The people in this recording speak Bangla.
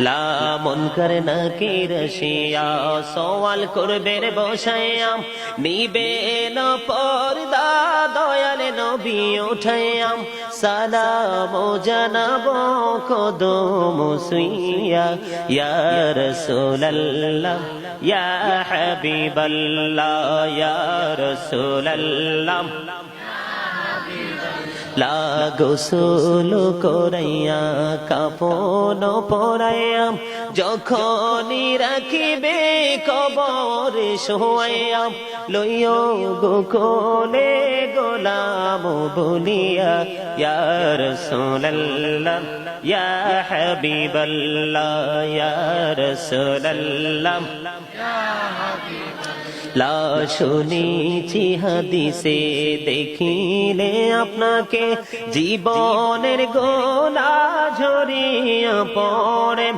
লা মুনকার নাকির শিয়া সওয়াল করবে রে বসাইয়া নিবে না পর্দা দয়াল নবী উঠাইয়া সালাম জানাবো কদম সুইয়া ইয়া রাসূলুল্লাহ ইয়া হাবিবাল্লাহ ইয়া রাসূলুল্লাহ লা গোসল করাইয়া কাফন পরাইয়া যখনই রাখিবে কবরে শোয়াইয়া লইও গো কোলে গোলাম বলিয়া ইয়া রাসূলুল্লাহ ইয়া হাবিবাল্লাহ ইয়া রাসূলুল্লাহ লা শুনেছি হাদিসে দেখিলে আপনাকে জীবনের গোলা ঝরিয়া পড়ে